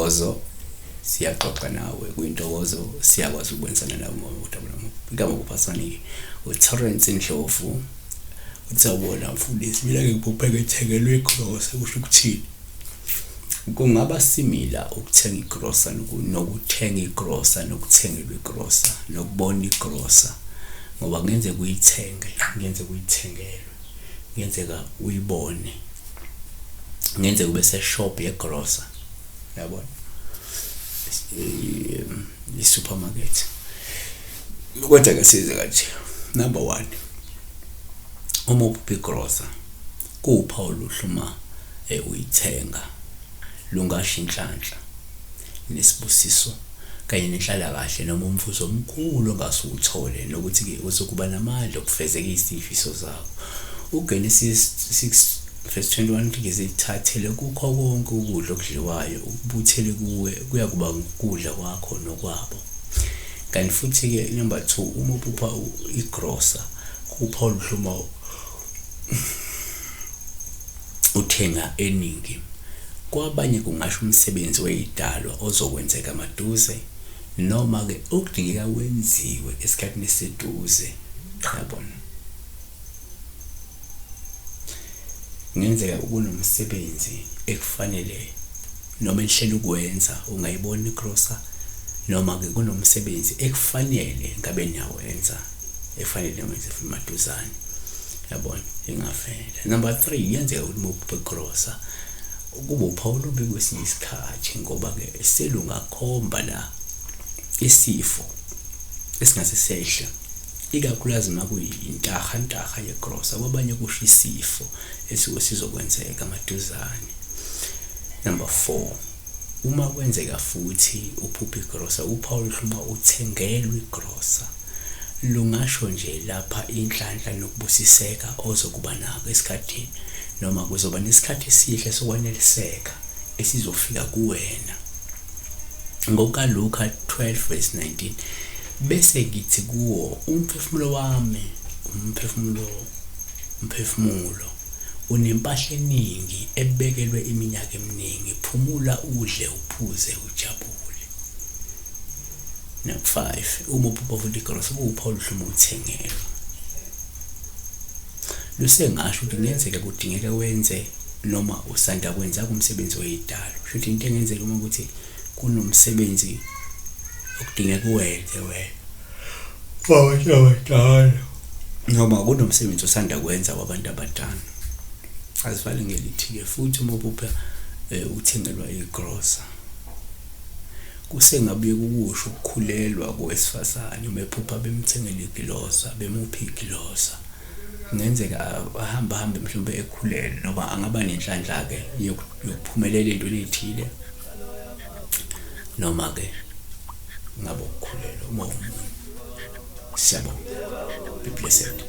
kuyintokozo siyaxoxa nawe, kuyintokozo siyakwazi ukwenzana nawe igama kuphasani uTerence Ndlovu. Utsawubona mfundisi, mina ngikuphupha ethengelwe igrosa, kusho ukuthini? Kungaba simila ukuthenga igrosa nokuthenga igrosa nokuthengelwa igrosa nokubona igrosa, ngoba kungenzeka uyithenge, kungenzeka uyithengelwe, kungenzeka uyibone, kungenzeka ube seshop yegrosa, yabona, i-supermarket. Kodwa ke size kanje. Number 1, uma uphupha igrosa kuwuphawu luhluma uyithenga, lungasho inhlanhla nesibusiso kanye nenhlalakahle noma umvuzo omkhulu ongasuthole, nokuthi ke uzokuba namandla okufezekisa izifiso zakho. UGenesis 6:21 ngizithathele kukho konke ukudla okudliwayo ukubuthele kuwe kuya kuba ukudla kwakho nokwabo. Kanti futhi ke number 2, uma uphupha igrosa kuphawu luhluma uthenga eningi. Kwabanye kungasho umsebenzi wezidalwa ozokwenzeka maduze, noma ke okudingeka wenziwe esikhathini esiduze, yabona. Ngenzeka kunomsebenzi ekufanele noma enhlelo ukwenza ungayibona igrosa, noma ke kunomsebenzi ekufanele ngabe niyawenza efanele wenze maduzane, yabona, ingafela. Number 3, yenzeka ukuthi uphupha igrosa kuba uphawu lubi kwesinye isikhathi, ngoba ke selungakhomba la isifo esingase sehle, ikakhulukazi uma kuyintaha yegrosa. Kwabanye kusho isifo esiko sizokwenzeka maduzane. Number 4, uma kwenzeka futhi uphupha igrosa uphawu luhluma uthengelwe igrosa, lungasho nje lapha inhlanhla nokubusiseka ozokuba nako esikhathini, noma kuzoba nesikhathi esihle sokwaneliseka esizofika kuwena. NgokaLuka 12:19, bese ngithi kuwo, umphefumulo wami, umphefumulo unempahla eningi ebekelwe iminyaka eminingi, phumula udle uphuze ujabule. Number 5, uma uphupha igrosa kuwuphawu luhluma uthengelwe, lusengasho ukuthi kungenzeka kudingeka wenze noma usanda kwenza kumsebenzi wezidalwa. Futhi into engenzeka uma ukuthi kunomsebenzi okudingeka uwenze wabantu abadala, noma kunomsebenzi osanda kwenza wabantu abadala. Azivale ngelithi-ke futhi uma uphupha uthengelwa igrosa, kusengabuye kukusho ukukhulelwa kowesifazane. Uma ephupha bemthengela igilosa, bemupha igilosa, kungenzeka ahambe mhlawumbe ekhulelwe, noma angaba nenhlanhla ke yokuphumelela entweni ezithile, noma ke ngabo ukukhulelwa uma umuntu. Siyabonga. Be blessed.